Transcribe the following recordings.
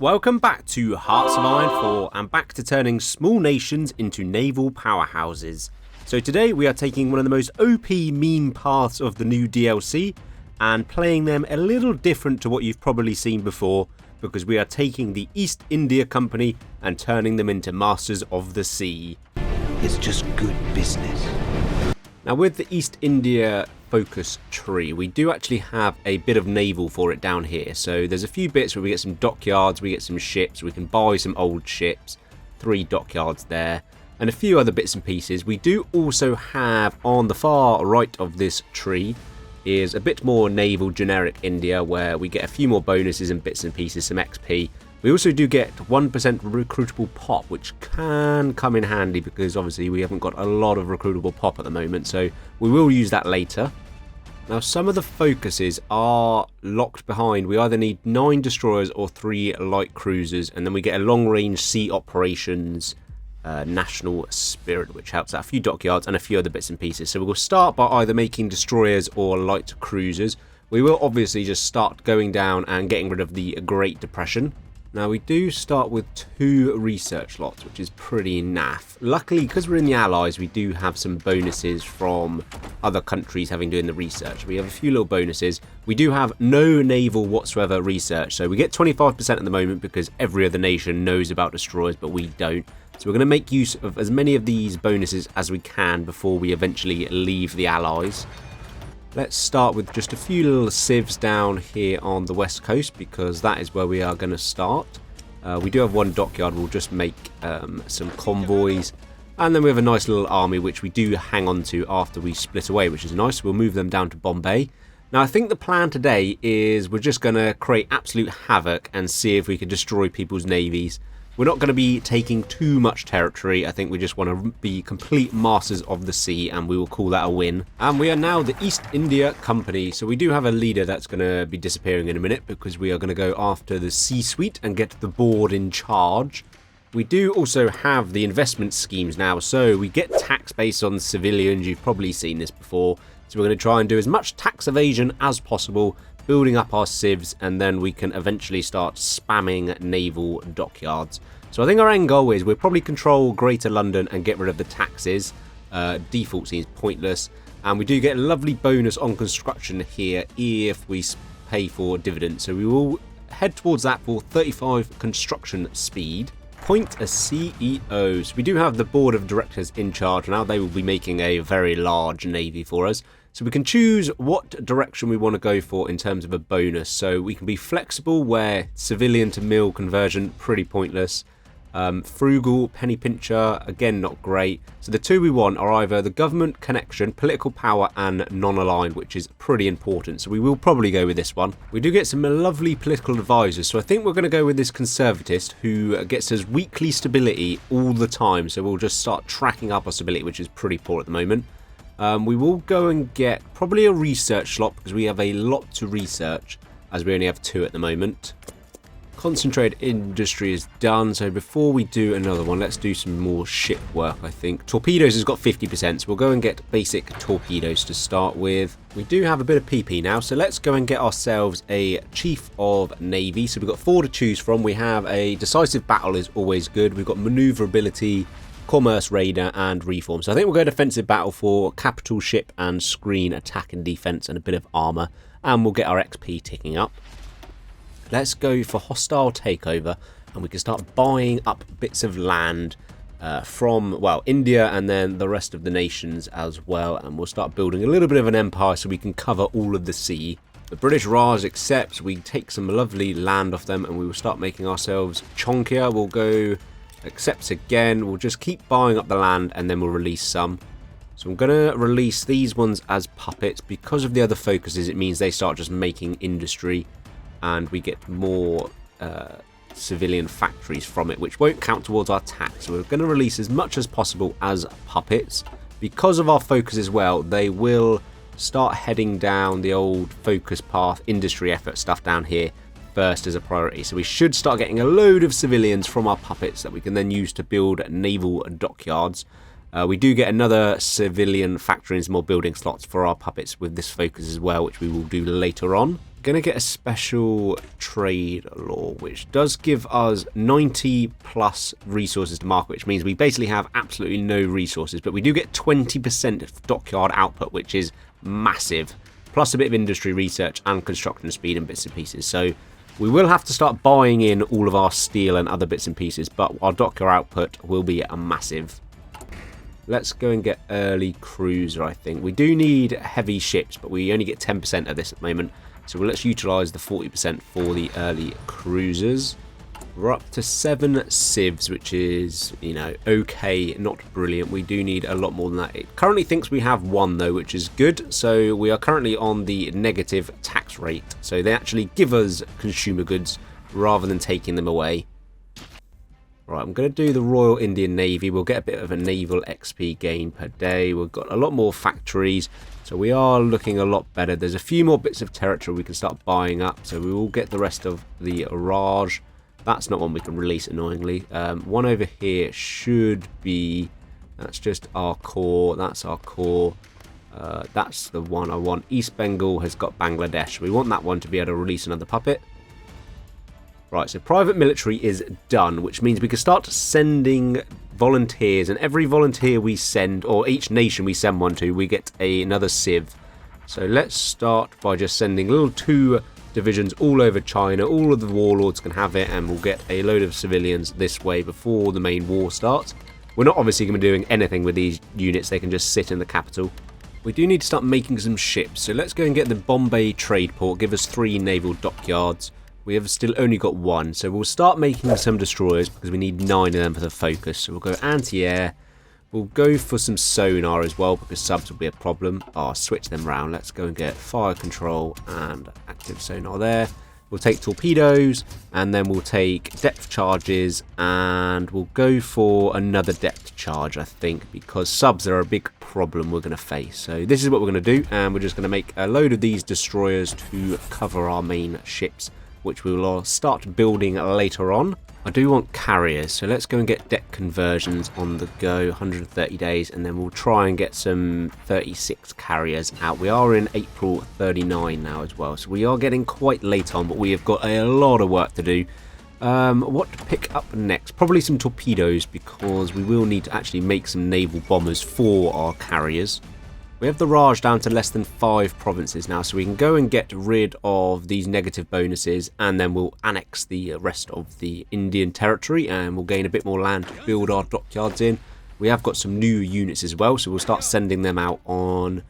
Welcome back to Hearts of Iron 4 and back to turning small nations into naval powerhouses. So today we are taking one of the most OP meme paths of the new DLC and playing them a little different to what you've probably seen before, because we are taking the East India Company and turning them into masters of the sea. It's just good business. Now with the East India focus tree, we do actually have a bit of naval for it down here. So there's a few bits where we get some dockyards, we get some ships, we can buy some old ships, 3 dockyards there, and a few other bits and pieces. We do also have on the far right of this tree is a bit more naval generic India, where we get a few more bonuses and bits and pieces, some XP. We also do get 1% recruitable pop, which can come in handy because obviously we haven't got a lot of recruitable pop at the moment, so we will use that later. Now some of the focuses are locked behind. We either need 9 destroyers or 3 light cruisers, and then we get a long range sea operations national spirit, which helps out a few dockyards and a few other bits and pieces. So we'll start by either making destroyers or light cruisers. We will obviously just start going down and getting rid of the Great Depression. Now we do start with 2 research lots, which is pretty naff. Luckily, because we're in the Allies, we do have some bonuses from other countries having doing the research. We have a few little bonuses. We do have no naval whatsoever research, so we get 25% at the moment because every other nation knows about destroyers, but we don't. So we're going to make use of as many of these bonuses as we can before we eventually leave the Allies. Let's start with just a few little civs down here on the west coast, because that is where we are going to start. We do have 1 dockyard. We'll just make some convoys, and then we have a nice little army which we do hang on to after we split away, which is nice. We'll move them down to Bombay. Now I think the plan today is we're just going to create absolute havoc and see if we can destroy people's navies. We're not going to be taking too much territory. I think we just want to be complete masters of the sea, and we will call that a win. And we are now the East India Company. So we do have a leader that's going to be disappearing in a minute, because we are going to go after the C-suite and get the board in charge. We do also have the investment schemes now. So we get tax based on civilians. You've probably seen this before. So we're going to try and do as much tax evasion as possible, building up our civs, and then we can eventually start spamming naval dockyards. So I think our end goal is we'll probably control Greater London and get rid of the taxes. Default seems pointless, and we do get a lovely bonus on construction here if we pay for dividends. So we will head towards that for 35 construction speed. Appoint a CEO. So we do have the board of directors in charge now. They will be making a very large navy for us. So we can choose what direction we want to go for in terms of a bonus. So we can be flexible, where civilian to mil conversion, pretty pointless. Frugal, penny pincher, again not great. So the 2 we want are either the government connection, political power, and non-aligned, which is pretty important. So we will probably go with this one. We do get some lovely political advisors. So I think we're going to go with this conservatist who gets us weekly stability all the time. So we'll just start tracking up our stability, which is pretty poor at the moment. We will go and get probably a research slot, because we have a lot to research, as we only have 2 at the moment. Concentrated industry is done, so before we do another one, let's do some more ship work, I think. Torpedoes has got 50%, so we'll go and get basic torpedoes to start with. We do have a bit of PP now, so let's go and get ourselves a Chief of Navy. So we've got 4 to choose from. We have a decisive battle is always good. We've got maneuverability, commerce raider, and reform. So I think we'll go defensive battle for capital ship and screen attack and defense and a bit of armor, and we'll get our XP ticking up. Let's go for hostile takeover, and we can start buying up bits of land from, well, India and then the rest of the nations as well, and we'll start building a little bit of an empire so we can cover all of the sea. The British Raj accepts. We take some lovely land off them, and we will start making ourselves chonkier. We'll go accepts again. We'll just keep buying up the land, and then we'll release some. So I'm going to release these ones as puppets. Because of the other focuses, it means they start just making industry, and we get more civilian factories from it, which won't count towards our tax. So we're going to release as much as possible as puppets. Because of our focus as well, they will start heading down the old focus path industry effort stuff down here first as a priority. So we should start getting a load of civilians from our puppets that we can then use to build naval dockyards. We do get another civilian factory and some more building slots for our puppets with this focus as well, which we will do later on. Going to get a special trade law, which does give us 90 plus resources to market, which means we basically have absolutely no resources, but we do get 20% of dockyard output, which is massive, plus a bit of industry research and construction speed and bits and pieces. So we will have to start buying in all of our steel and other bits and pieces, but our dockyard output will be a massive. Let's go and get early cruiser, I think. We do need heavy ships, but we only get 10% of this at the moment. So let's utilise the 40% for the early cruisers. We're up to 7 civs, which is, you know, okay, not brilliant. We do need a lot more than that. It currently thinks we have 1 though, which is good. So we are currently on the negative tax rate. So they actually give us consumer goods rather than taking them away. Right, I'm going to do the Royal Indian Navy. We'll get a bit of a naval XP gain per day. We've got a lot more factories, so we are looking a lot better. There's a few more bits of territory we can start buying up, so we will get the rest of the Raj. That's not one we can release, annoyingly. One over here should be... That's just our core. That's our core. That's the one I want. East Bengal has got Bangladesh. We want that one to be able to release another puppet. Right, so private military is done, which means we can start sending volunteers, and every volunteer we send, or each nation we send one to, we get another civ. So let's start by just sending little 2 divisions all over China. All of the warlords can have it, and we'll get a load of civilians this way before the main war starts. We're not obviously going to be doing anything with these units, they can just sit in the capital. We do need to start making some ships, so let's go and get the Bombay trade port, give us 3 naval dockyards. We have still only got 1, so we'll start making some destroyers because we need 9 of them for the focus. So we'll go anti-air. We'll go for some sonar as well because subs will be a problem. I'll switch them round. Let's go and get fire control and active sonar there. We'll take torpedoes, and then we'll take depth charges, and we'll go for another depth charge, I think, because subs are a big problem we're going to face. So this is what we're going to do, and we're just going to make a load of these destroyers to cover our main ships, which we will start building later on. I do want carriers, so let's go and get deck conversions on the go, 130 days, and then we'll try and get some 36 carriers out. We are in April 39 now as well, so we are getting quite late on, but we have got a lot of work to do. What to pick up next? Probably some torpedoes, because we will need to actually make some naval bombers for our carriers. We have the Raj down to less than 5 provinces now, so we can go and get rid of these negative bonuses, and then we'll annex the rest of the Indian territory, and we'll gain a bit more land to build our dockyards in. We have got some new units as well, so we'll start sending them out on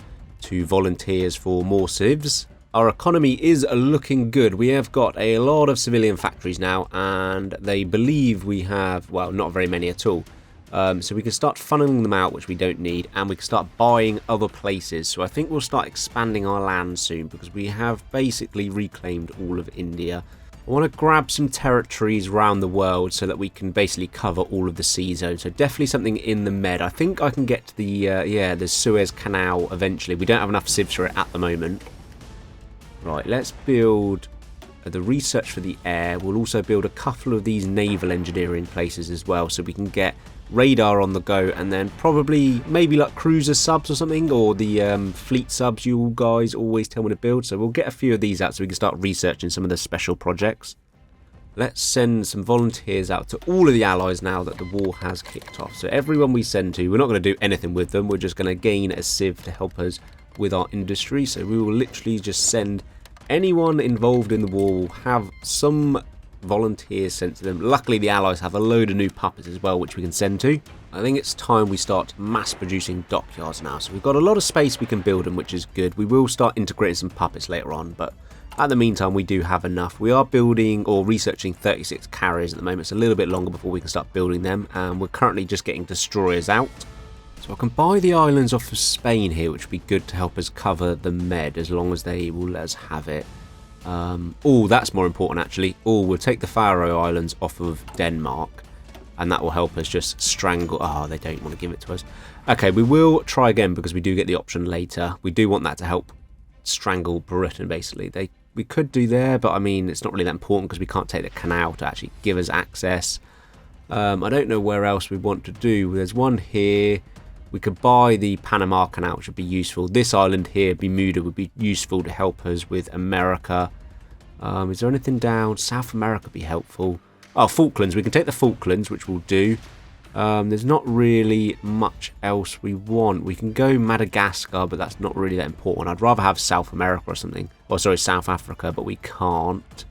to volunteers for more civs. Our economy is looking good. We have got a lot of civilian factories now, and they believe we have, well, not very many at all. So we can start funneling them out, which we don't need, and we can start buying other places. So I think we'll start expanding our land soon, because we have basically reclaimed all of India. I want to grab some territories around the world so that we can basically cover all of the sea zone. So definitely something in the Med. I think I can get to the Suez Canal eventually. We don't have enough civs for it at the moment. Right, let's build the research for the air. We'll also build a couple of these naval engineering places as well, so we can get radar on the go, and then probably maybe like cruiser subs or something, or the fleet subs you guys always tell me to build. So we'll get a few of these out so we can start researching some of the special projects. Let's send some volunteers out to all of the allies now that the war has kicked off. So everyone we send to, we're not going to do anything with them, we're just going to gain a civ to help us with our industry. So we will literally just send anyone involved in the war, will have some volunteers sent to them. Luckily the allies have a load of new puppets as well, which we can send to. I think it's time we start mass producing dockyards now, so we've got a lot of space we can build them, which is good. We will start integrating some puppets later on, but at the meantime we do have enough. We are building or researching 36 carriers at the moment. It's a little bit longer before we can start building them, and we're currently just getting destroyers out. So I can buy the islands off of Spain here, which would be good to help us cover the Med, as long as they will let us have it. Oh, that's more important actually. Oh, we'll take the Faroe Islands off of Denmark, and that will help us just strangle. Oh, they don't want to give it to us. Okay, we will try again because we do get the option later. We do want that to help strangle Britain, basically. We could do there, but I mean, it's not really that important because we can't take the canal to actually give us access. I don't know where else we want to do. There's one here. We could buy the Panama Canal, which would be useful. This island here, Bermuda, would be useful to help us with America. Is there anything down? South America would be helpful. Oh, Falklands. We can take the Falklands, which we'll do. There's not really much else we want. We can go Madagascar, but that's not really that important. I'd rather have South America or something. Or sorry, South Africa, but we can't.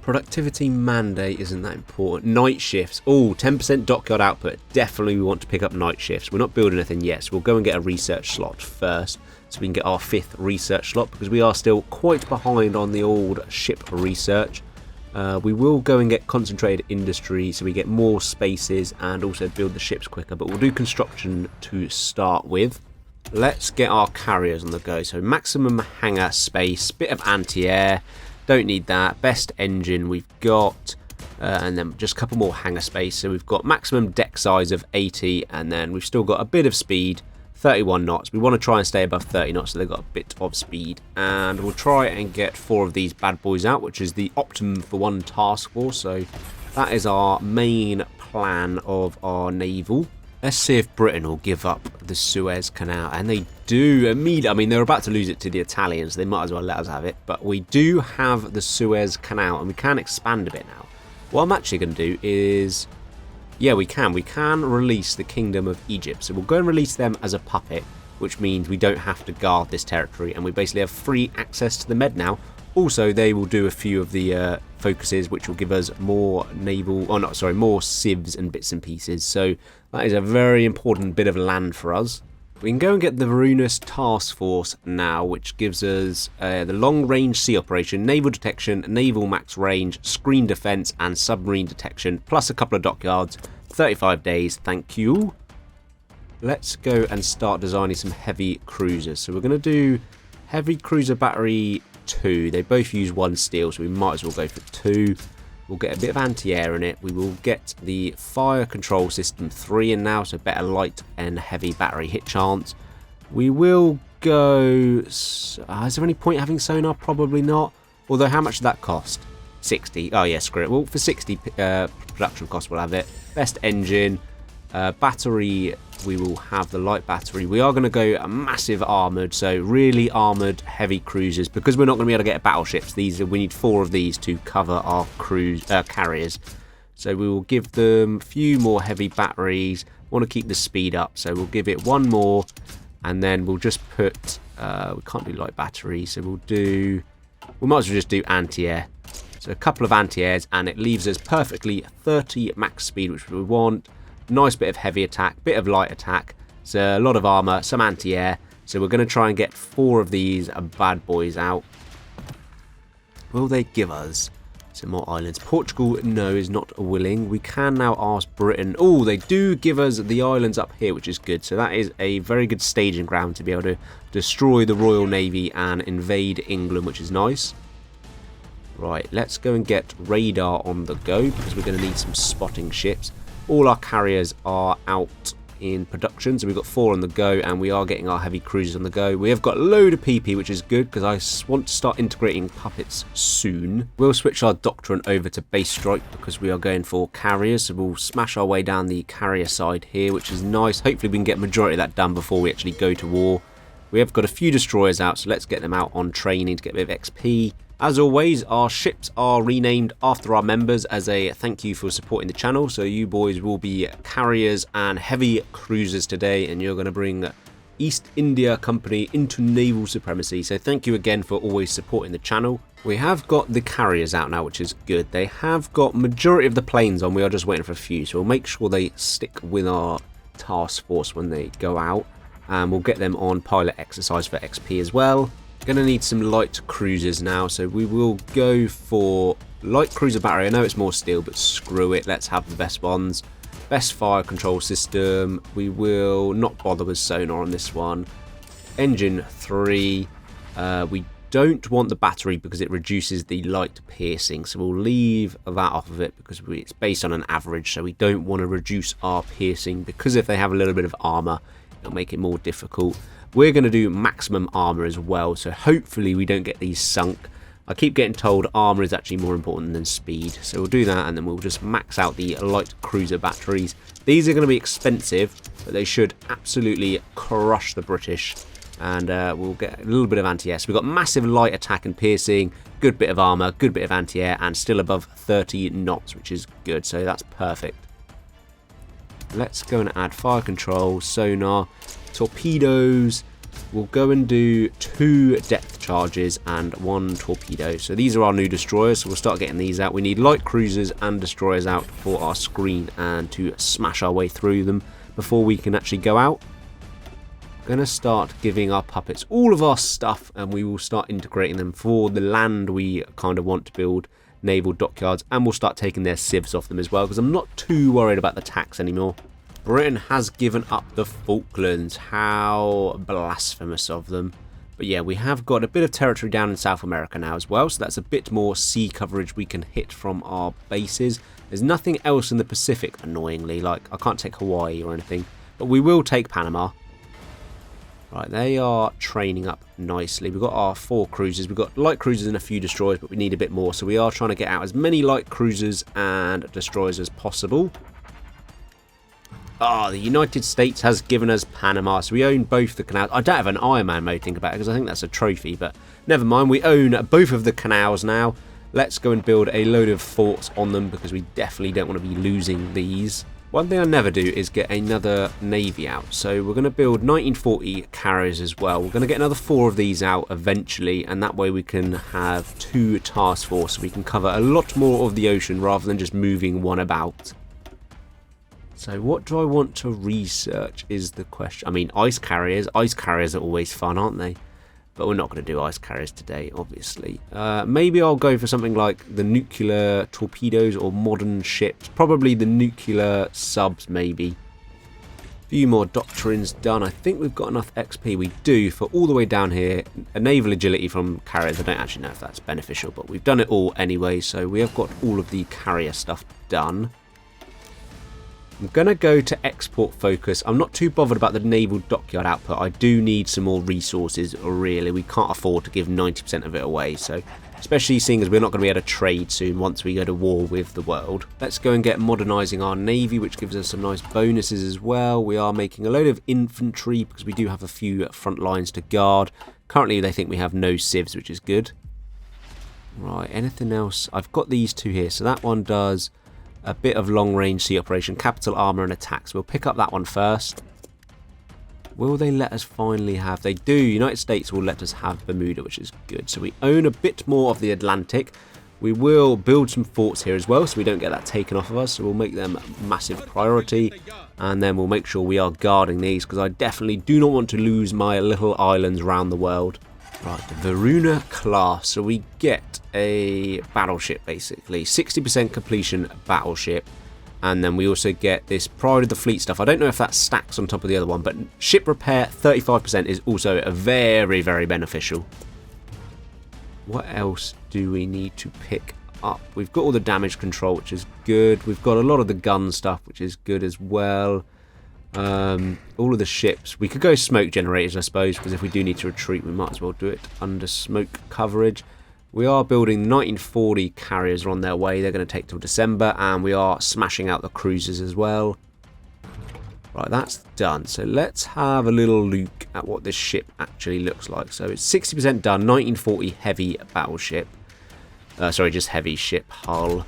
Productivity mandate isn't that important. Night shifts. Oh, 10% dockyard output. Definitely we want to pick up night shifts. We're not building anything yet, so we'll go and get a research slot first. So we can get our 5th research slot, because we are still quite behind on the old ship research. We will go and get concentrated industry so we get more spaces and also build the ships quicker, but we'll do construction to start with. Let's get our carriers on the go. So maximum hangar space, bit of anti-air, don't need that. Best engine we've got, and then just a couple more hangar space. So we've got maximum deck size of 80, and then we've still got a bit of speed, 31 knots. We want to try and stay above 30 knots, so they've got a bit of speed. And we'll try and get 4 of these bad boys out, which is the optimum for one task force. So that is our main plan of our naval. Let's see if Britain will give up the Suez Canal. And they do immediately. I mean, they're about to lose it to the Italians. They might as well let us have it. But we do have the Suez Canal, and we can expand a bit now. What I'm actually going to do is... yeah, we can. We can release the Kingdom of Egypt. So we'll go and release them as a puppet, which means we don't have to guard this territory, and we basically have free access to the Med now. Also, they will do a few of the focuses, which will give us more naval, oh, not sorry, more civs and bits and pieces. So that is a very important bit of land for us. We can go and get the Varanus Task Force now, which gives us the long-range sea operation, naval detection, naval max range, screen defense, and submarine detection, plus a couple of dockyards. 35 days, thank you. Let's go and start designing some heavy cruisers. So we're going to do heavy cruiser battery 2. They both use 1 steel, so we might as well go for 2. We'll get a bit of anti-air in it. We will get the fire control system 3 in now, so better light and heavy battery hit chance. We will go... is there any point having sonar? Probably not. Although, how much did that cost? 60. Oh, yeah, screw it. Well, for 60 production cost, we'll have it. Best engine. Battery, we will have the light battery. We are going to go a massive armoured, so really armoured heavy cruisers, because we're not going to be able to get battleships. We need 4 of these to cover our carriers. So we will give them a few more heavy batteries. Want to keep the speed up, so we'll give it 1 more, and then we'll just put... we can't do light batteries, so we might as well just do anti-air. So a couple of anti-airs, and it leaves us perfectly 30 max speed, which we want. Nice bit of heavy attack, bit of light attack. So a lot of armor, some anti-air. So we're going to try and get 4 of these bad boys out. Will they give us some more islands? Portugal, no, is not willing. We can now ask Britain. Oh, they do give us the islands up here, which is good. So that is a very good staging ground to be able to destroy the Royal Navy and invade England, which is nice. Right, let's go and get radar on the go, because we're going to need some spotting ships. All our carriers are out in production, so we've got 4 on the go, and we are getting our heavy cruisers on the go. We have got a load of PP, which is good, because I want to start integrating puppets soon. We'll switch our doctrine over to base strike, because we are going for carriers, so we'll smash our way down the carrier side here, which is nice. Hopefully we can get majority of that done before we actually go to war. We have got a few destroyers out, so let's get them out on training to get a bit of XP. As always, our ships are renamed after our members as a thank you for supporting the channel. So you boys will be carriers and heavy cruisers today, and you're going to bring East India Company into naval supremacy. So thank you again for always supporting the channel. We have got the carriers out now, which is good. They have got majority of the planes on. We are just waiting for a few, so we'll make sure they stick with our task force when they go out, and we'll get them on pilot exercise for XP as well. Going to need some light cruisers now, so we will go for light cruiser battery. I know it's more steel, but screw it, let's have the best ones. Best fire control system. We will not bother with sonar on this one. Engine 3. We don't want the battery because it reduces the light piercing, so we'll leave that off of it because it's based on an average, so we don't want to reduce our piercing, because if they have a little bit of armor, it'll make it more difficult. We're going to do maximum armor as well, so hopefully we don't get these sunk. I keep getting told armor is actually more important than speed, so we'll do that, and then we'll just max out the light cruiser batteries. These are going to be expensive, but they should absolutely crush the British. And we'll get a little bit of anti-air. So we've got massive light attack and piercing, good bit of armor, good bit of anti-air, and still above 30 knots, which is good. So that's perfect. Let's go and add fire control, sonar, torpedoes. We'll go and do 2 depth charges and 1 torpedo. So these are our new destroyers, so we'll start getting these out. We need light cruisers and destroyers out for our screen and to smash our way through them before we can actually go out. Going to start giving our puppets all of our stuff, and we will start integrating them for the land we kind of want to build naval dockyards, and we'll start taking their civs off them as well, because I'm not too worried about the tax anymore. Britain has given up the Falklands. How blasphemous of them. But yeah, we have got a bit of territory down in South America now as well, so that's a bit more sea coverage we can hit from our bases. There's nothing else in the Pacific, annoyingly, like I can't take Hawaii or anything, but we will take Panama. Right, they are training up nicely. We've got our 4 cruisers. We've got light cruisers and a few destroyers, but we need a bit more. So we are trying to get out as many light cruisers and destroyers as possible. The United States has given us Panama, so we own both the canals. I don't have an Iron Man mode, think about it, because I think that's a trophy, but never mind. We own both of the canals now. Let's go and build a load of forts on them, because we definitely don't want to be losing these. One thing I never do is get another navy out, so we're going to build 1940 carriers as well. We're going to get another 4 of these out eventually, and that way we can have 2 task force, so we can cover a lot more of the ocean rather than just moving one about. So what do I want to research is the question. I mean, ice carriers are always fun, aren't they? But we're not going to do ice carriers today, obviously. Maybe I'll go for something like the nuclear torpedoes or modern ships. Probably the nuclear subs, maybe. A few more doctrines done. I think we've got enough XP. We do for all the way down here. A naval agility from carriers. I don't actually know if that's beneficial, but we've done it all anyway. So we have got all of the carrier stuff done. I'm going to go to export focus. I'm not too bothered about the naval dockyard output. I do need some more resources, really. We can't afford to give 90% of it away, so especially seeing as we're not going to be able to trade soon once we go to war with the world. Let's go and get modernising our navy, which gives us some nice bonuses as well. We are making a load of infantry because we do have a few front lines to guard. Currently, they think we have no civs, which is good. Right, anything else? I've got these 2 here. So that one does a bit of long-range sea operation, capital armor and attacks. We'll pick up that one first. Will they let us finally have... They do. United States will let us have Bermuda, which is good. So we own a bit more of the Atlantic. We will build some forts here as well, so we don't get that taken off of us. So we'll make them a massive priority. And then we'll make sure we are guarding these, because I definitely do not want to lose my little islands around the world. Right, the Varuna class. So we get a battleship, basically. 60% completion battleship. And then we also get this Pride of the Fleet stuff. I don't know if that stacks on top of the other one, but ship repair 35% is also a very, very beneficial. What else do we need to pick up? We've got all the damage control, which is good. We've got a lot of the gun stuff, which is good as well. All of the ships. We could go smoke generators, I suppose, because if we do need to retreat, we might as well do it under smoke coverage. We are building 1940 carriers are on their way. They're going to take till December, and we are smashing out the cruisers as well. Right, that's done. So let's have a little look at what this ship actually looks like. So it's 60% done. 1940 heavy battleship. Sorry, just heavy ship hull.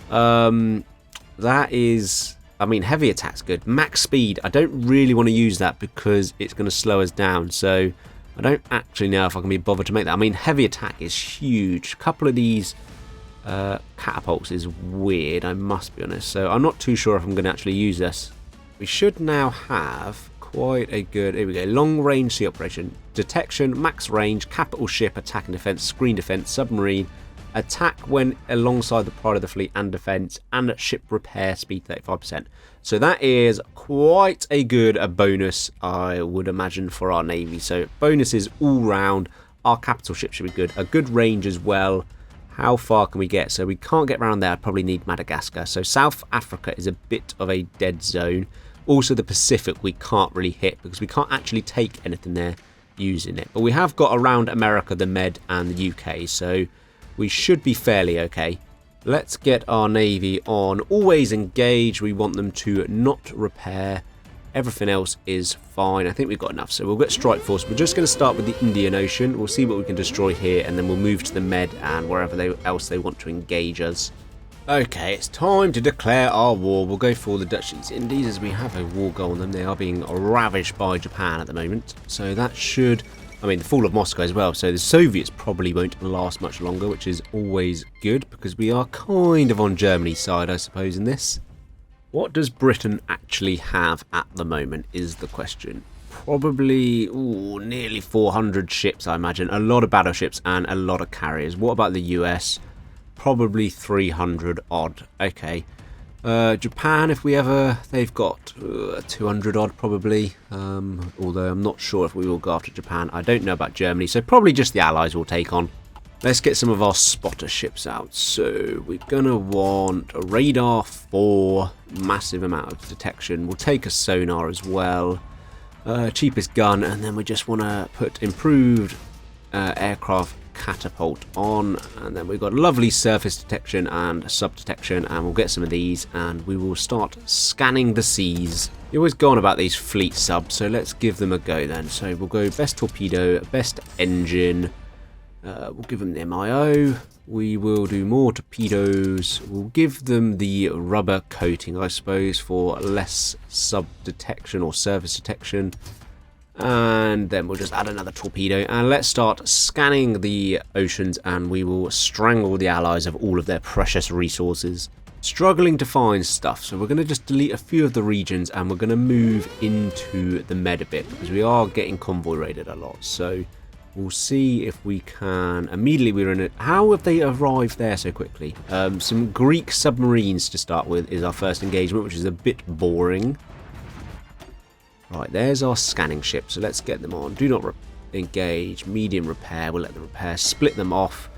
That is... I mean, heavy attack's good. Max speed, I don't really want to use that because it's going to slow us down. So I don't actually know if I can be bothered to make that. I mean, heavy attack is huge. A couple of these catapults is weird, I must be honest. So I'm not too sure if I'm going to actually use this. We should now have quite a good... Here we go. Long range sea operation. Detection, max range, capital ship, attack and defense, screen defense, submarine, attack when alongside the Pride of the Fleet and defense, and ship repair speed 35%. So that is quite a good bonus, I would imagine, for our navy. So bonuses all round. Our capital ship should be good. A good range as well. How far can we get? So we can't get around there. I probably need Madagascar. So South Africa is a bit of a dead zone. Also the Pacific we can't really hit because we can't actually take anything there using it. But we have got around America, the Med and the UK. So we should be fairly okay. Let's get our navy on. Always engage. We want them to not repair. Everything else is fine. I think we've got enough, so we'll get Strike Force. We're just going to start with the Indian Ocean. We'll see what we can destroy here, and then we'll move to the Med and wherever else they want to engage us. Okay, it's time to declare our war. We'll go for the Dutch East Indies as we have a war goal on them. They are being ravaged by Japan at the moment, so that should... I mean, the fall of Moscow as well, so the Soviets probably won't last much longer, which is always good, because we are kind of on Germany's side, I suppose, in this. What does Britain actually have at the moment is the question. Probably nearly 400 ships, I imagine. A lot of battleships and a lot of carriers. What about the US? Probably 300 odd. Okay. Japan, if we ever... They've got 200 odd probably. Although I'm not sure if we will go after Japan. I don't know about Germany, so probably just the Allies will take on. Let's get some of our spotter ships out. So we're going to want a radar 4, massive amount of detection. We'll take a sonar as well. Cheapest gun, and then we just want to put improved aircraft catapult on, and then we've got lovely surface detection and sub detection, and we'll get some of these and we will start scanning the seas. You always go on about these fleet subs, so let's give them a go then. So we'll go best torpedo, best engine, we'll give them the MIO, we will do more torpedoes, we'll give them the rubber coating I suppose for less sub detection or surface detection. And then we'll just add another torpedo, and let's start scanning the oceans, and we will strangle the Allies of all of their precious resources. Struggling to find stuff, so we're going to just delete a few of the regions, and we're going to move into the Med a bit, because we are getting convoy raided a lot. So we'll see if we can... Immediately we're in it. How have they arrived there so quickly? Some Greek submarines to start with is our first engagement, which is a bit boring. Right, there's our scanning ship, so let's get them on. Do not engage, medium repair, we'll let them repair, split them off,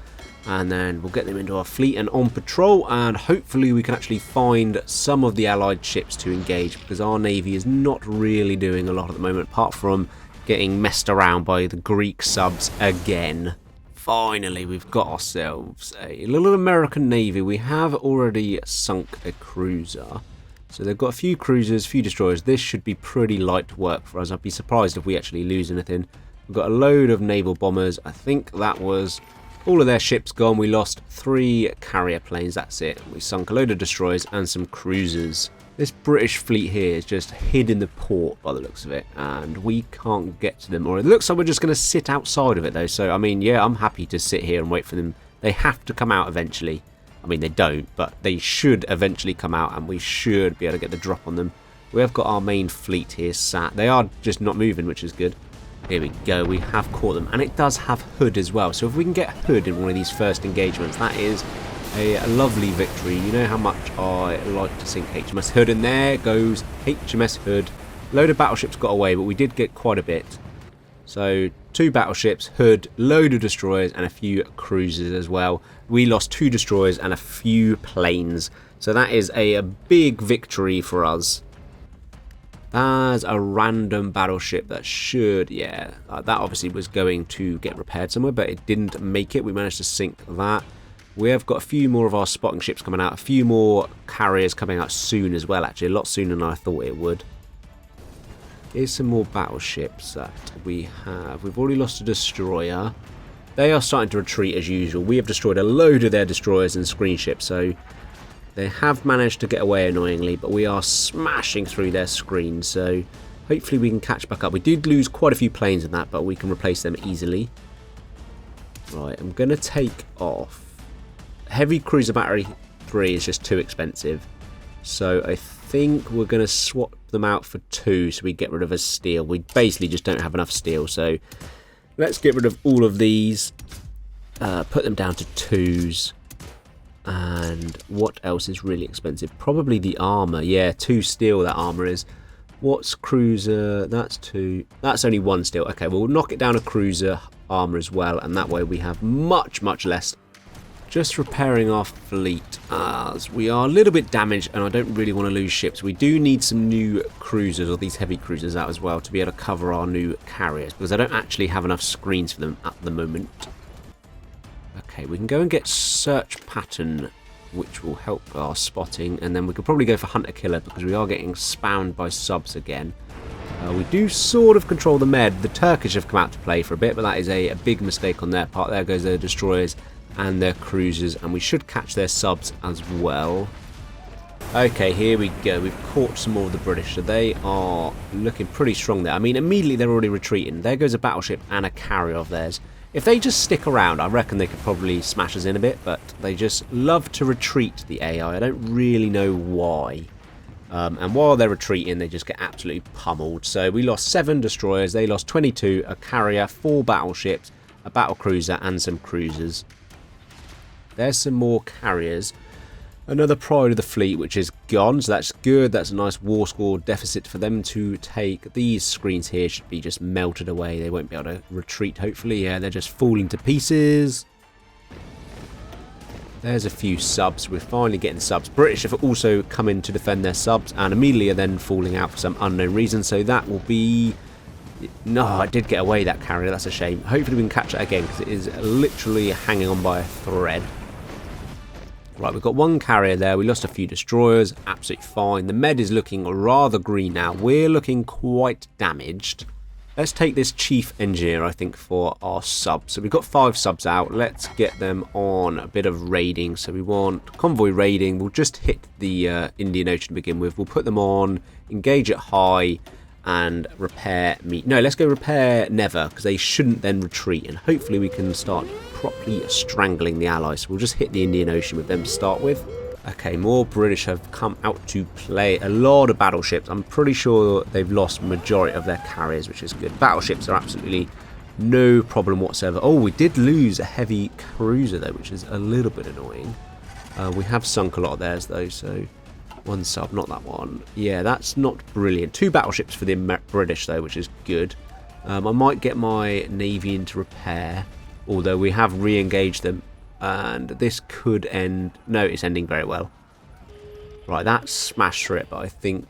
and then we'll get them into our fleet and on patrol, and hopefully we can actually find some of the allied ships to engage, because our navy is not really doing a lot at the moment, apart from getting messed around by the Greek subs again. Finally, we've got ourselves a little American navy. We have already sunk a cruiser. So they've got a few cruisers, a few destroyers. This should be pretty light work for us. I'd be surprised if we actually lose anything. We've got a load of naval bombers. I think that was all of their ships gone. We lost 3 carrier planes. That's it. We sunk a load of destroyers and some cruisers. This British fleet here is just hid in the port by the looks of it, and we can't get to them. Or it looks like we're just going to sit outside of it though. So, I mean, yeah, I'm happy to sit here and wait for them. They have to come out eventually. I mean, they don't, but they should eventually come out, and we should be able to get the drop on them. We have got our main fleet here sat. They are just not moving, which is good. Here we go. We have caught them, and it does have Hood as well. So if we can get Hood in one of these first engagements, that is a lovely victory. You know how much I like to sink HMS Hood, and there goes HMS Hood. Load of battleships got away, but we did get quite a bit. So 2 battleships, Hood, load of destroyers, and a few cruisers as well. We lost 2 destroyers and a few planes. So that is a big victory for us. There's a random battleship that should, yeah, that obviously was going to get repaired somewhere, but it didn't make it. We managed to sink that. We have got a few more of our spotting ships coming out, a few more carriers coming out soon as well, actually, a lot sooner than I thought it would. Here's some more battleships that we have. We've already lost a destroyer. They are starting to retreat as usual. We have destroyed a load of their destroyers and screen ships, so they have managed to get away annoyingly, but we are smashing through their screens, so hopefully we can catch back up. We did lose quite a few planes in that, but we can replace them easily. Right, I'm going to take off. Heavy Cruiser Battery 3 is just too expensive, so I think we're going to swap them out for 2 so we get rid of a steel. We basically just don't have enough steel, so let's get rid of all of these, put them down to 2s. And what else is really expensive? Probably the armor. Yeah, 2 steel that armor is. What's cruiser? That's 2. That's only 1 steel. Okay, well, we'll knock it down a cruiser armor as well, and that way we have much less. Just repairing our fleet, as we are a little bit damaged and I don't really want to lose ships. We do need some new cruisers, or these heavy cruisers out as well, to be able to cover our new carriers, because I don't actually have enough screens for them at the moment. Okay, we can go and get search pattern which will help our spotting. And then we could probably go for hunter-killer because we are getting spammed by subs again. We do sort of control the med. The Turkish have come out to play for a bit, but that is a big mistake on their part. There goes their destroyers and their cruisers, and we should catch their subs as well. Okay, here we go. We've caught some more of the British, so they are looking pretty strong there. I mean, immediately they're already retreating. There goes a battleship and a carrier of theirs. If they just stick around, I reckon they could probably smash us in a bit, but they just love to retreat, the AI. I don't really know why. And while they're retreating, they just get absolutely pummeled. So we lost 7 destroyers, they lost 22, a carrier, 4 battleships, a battle cruiser, and some cruisers. There's some more carriers. Another pride of the fleet, which is gone, so that's good. That's a nice war score deficit for them to take. These screens here should be just melted away. They won't be able to retreat, hopefully. Yeah, they're just falling to pieces. There's a few subs. We're finally getting subs. British have also come in to defend their subs and immediately are then falling out for some unknown reason. So that will be... No, I did get away that carrier. That's a shame. Hopefully we can catch it again because it is literally hanging on by a thread. Right, we've got 1 carrier there. We lost a few destroyers. Absolutely fine. The med is looking rather green now. We're looking quite damaged. Let's take this chief engineer, I think, for our subs. So we've got 5 subs out. Let's get them on a bit of raiding. So we want convoy raiding. We'll just hit the Indian Ocean to begin with. We'll put them on, engage at high, and repair meet. No, let's go repair never, because they shouldn't then retreat. And hopefully we can start properly strangling the allies. So we'll just hit the Indian Ocean with them to start with. Okay, more British have come out to play. A lot of battleships. I'm pretty sure they've lost majority of their carriers, which is good. Battleships are absolutely no problem whatsoever. Oh, we did lose a heavy cruiser though, which is a little bit annoying. We have sunk a lot of theirs though, so 1 sub, not that one. Yeah, that's not brilliant. 2 battleships for the British though, which is good. I might get my navy into repair, although we have re-engaged them. And this could end... No, it's ending very well. Right, that smashed through it, but I think...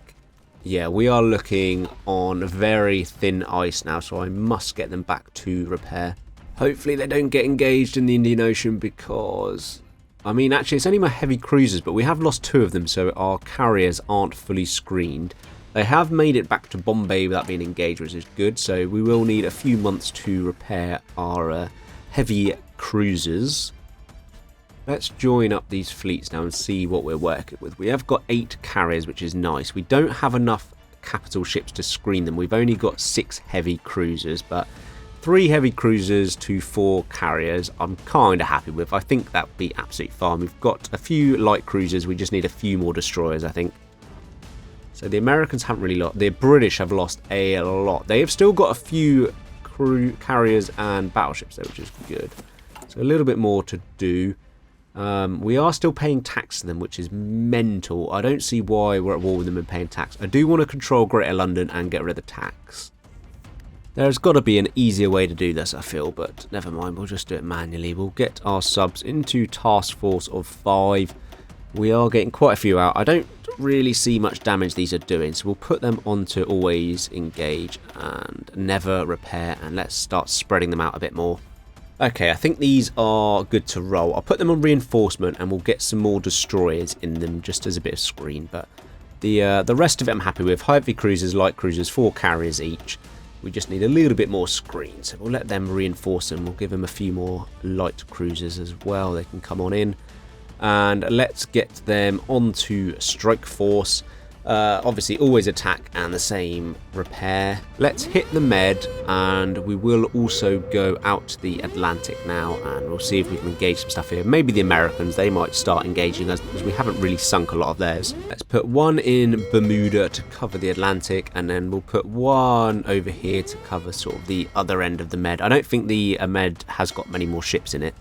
Yeah, we are looking on very thin ice now, so I must get them back to repair. Hopefully they don't get engaged in the Indian Ocean because... I mean, actually, it's only my heavy cruisers, but we have lost 2 of them, so our carriers aren't fully screened. They have made it back to Bombay without being engaged, which is good, so we will need a few months to repair our heavy cruisers. Let's join up these fleets now and see what we're working with. We have got 8 carriers, which is nice. We don't have enough capital ships to screen them. We've only got 6 heavy cruisers, but 3 heavy cruisers to 4 carriers I'm kind of happy with. I think that would be absolutely fine. We've got a few light cruisers. We just need a few more destroyers, I think. So the Americans haven't really lost. The British have lost a lot. They have still got a few carriers and battleships there, which is good. So a little bit more to do. We are still paying tax to them, which is mental. I don't see why we're at war with them and paying tax. I do want to control Greater London and get rid of the tax. There's got to be an easier way to do this, I feel, but never mind. We'll just do it manually. We'll get our subs into task force of 5. We are getting quite a few out. I don't really see much damage these are doing, so we'll put them onto always engage and never repair, and let's start spreading them out a bit more. Okay, I think these are good to roll. I'll put them on reinforcement and we'll get some more destroyers in them just as a bit of screen. But the rest of it I'm happy with. Heavy cruisers, light cruisers, 4 carriers each. We just need a little bit more screen. So we'll let them reinforce them. We'll give them a few more light cruisers as well. They can come on in. And let's get them onto strike force. Obviously always attack and the same repair. Let's hit the med and we will also go out to the Atlantic now and we'll see if we can engage some stuff here. Maybe the Americans, they might start engaging us because we haven't really sunk a lot of theirs. Let's put 1 in Bermuda to cover the Atlantic and then we'll put 1 over here to cover sort of the other end of the med. I don't think the med has got many more ships in it.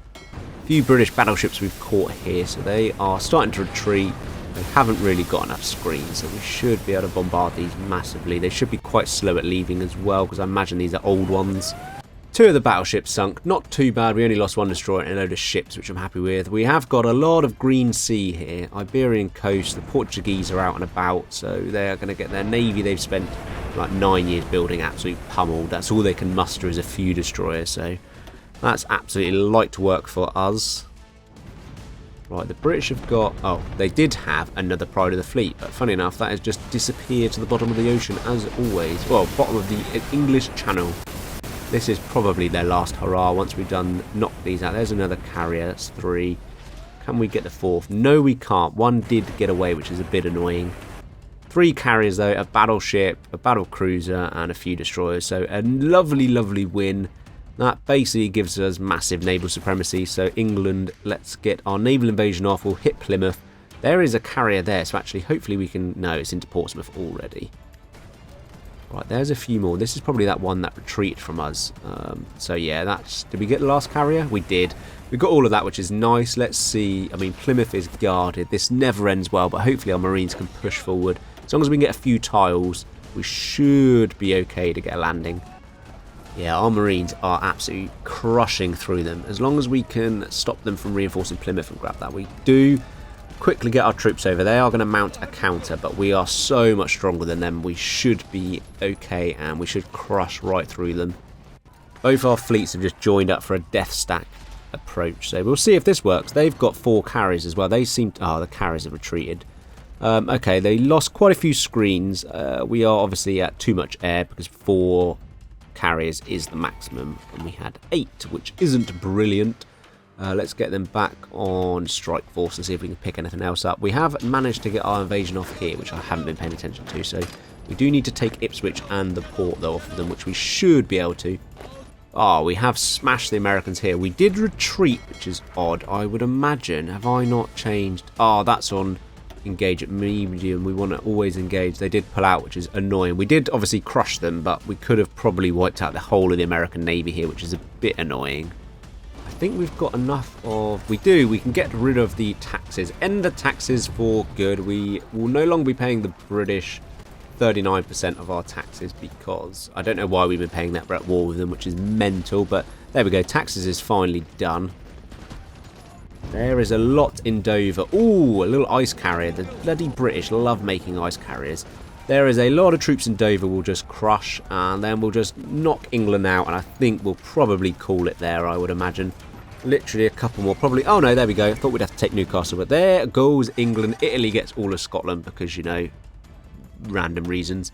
A few British battleships we've caught here, so they are starting to retreat. They haven't really got enough screens, so we should be able to bombard these massively. They should be quite slow at leaving as well, because I imagine these are old ones. 2 of the battleships sunk. Not too bad. We only lost 1 destroyer and a load of ships, which I'm happy with. We have got a lot of green sea here. Iberian coast. The Portuguese are out and about, so they are going to get their navy. They've spent like 9 years building, absolutely pummeled. That's all they can muster is a few destroyers, so that's absolutely light work for us. Right, the British have got... Oh, they did have another Pride of the Fleet, but funny enough, that has just disappeared to the bottom of the ocean, as always. Well, bottom of the English Channel. This is probably their last hurrah once we've done knock these out. There's another carrier, that's 3. Can we get the 4th? No, we can't. 1 did get away, which is a bit annoying. 3 carriers, though, a battleship, a battle cruiser, and a few destroyers. So a lovely, lovely win. That basically gives us massive naval supremacy. So England, let's get our naval invasion off. We'll hit Plymouth. There is a carrier there, so actually hopefully we can... No, it's into Portsmouth already. Right, there's a few more. This is probably that one that retreated from us. So yeah, that's... Did we get the last carrier? We did. We got all of that, which is nice. Let's see. I mean, Plymouth is guarded. This never ends well, but hopefully our Marines can push forward. As long as we can get a few tiles, we should be okay to get a landing. Yeah, our Marines are absolutely crushing through them. As long as we can stop them from reinforcing Plymouth and grab that, we do quickly get our troops over. They are going to mount a counter, but we are so much stronger than them. We should be okay, and we should crush right through them. Both our fleets have just joined up for a death stack approach, so we'll see if this works. They've got 4 carriers as well. They seem to... Oh, the carriers have retreated. Okay, they lost quite a few screens. We are obviously at too much air because 4... carriers is the maximum, and we had 8, which isn't brilliant. Let's get them back on strike force and see if we can pick anything else up. We have managed to get our invasion off here, which I haven't been paying attention to, so we do need to take Ipswich and the port though off of them, which we should be able to. Oh, we have smashed the Americans here. We did retreat, which is odd. I would imagine, have I not changed? Oh, that's on engage at medium. We want to always engage. They did pull out, which is annoying. We did obviously crush them, but we could have probably wiped out the whole of the American Navy here, which is a bit annoying. I think we've got enough of... We do. We can get rid of the taxes. End the taxes for good. We will no longer be paying the British 39% of our taxes because I don't know why we've been paying that. We're at war with them, which is mental, but there we go. Taxes is finally done. There is a lot in Dover. Ooh, a little ice carrier. The bloody British love making ice carriers. There is a lot of troops in Dover we'll just crush, and then we'll just knock England out, and I think we'll probably call it there, I would imagine. Literally a couple more, probably. Oh no, there we go. I thought we'd have to take Newcastle, but there goes England. Italy gets all of Scotland because, you know, random reasons.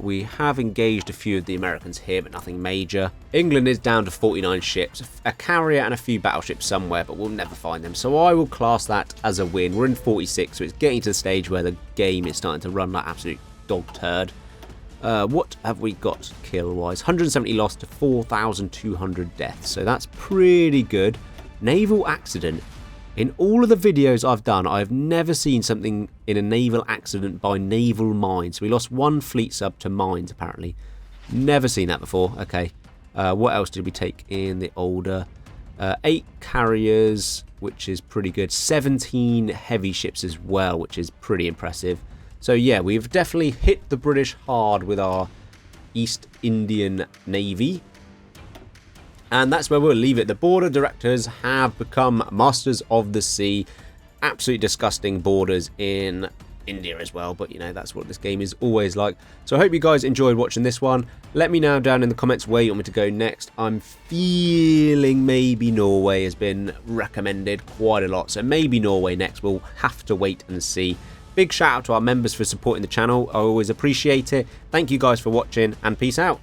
We have engaged a few of the Americans here, but nothing major. England is down to 49 ships, a carrier and a few battleships somewhere, but we'll never find them. So I will class that as a win. We're in 46, so it's getting to the stage where the game is starting to run like absolute dog turd. What have we got kill-wise? 170 lost to 4,200 deaths, so that's pretty good. Naval accident. In all of the videos I've done, I've never seen something in a naval accident by naval mines. We lost 1 fleet sub to mines, apparently. Never seen that before. Okay. What else did we take in the older? 8 carriers, which is pretty good. 17 heavy ships as well, which is pretty impressive. So yeah, we've definitely hit the British hard with our East Indian Navy. And that's where we'll leave it. The border directors have become masters of the sea. Absolutely disgusting borders in India as well. But, you know, that's what this game is always like. So I hope you guys enjoyed watching this one. Let me know down in the comments where you want me to go next. I'm feeling maybe Norway has been recommended quite a lot. So maybe Norway next. We'll have to wait and see. Big shout out to our members for supporting the channel. I always appreciate it. Thank you guys for watching, and peace out.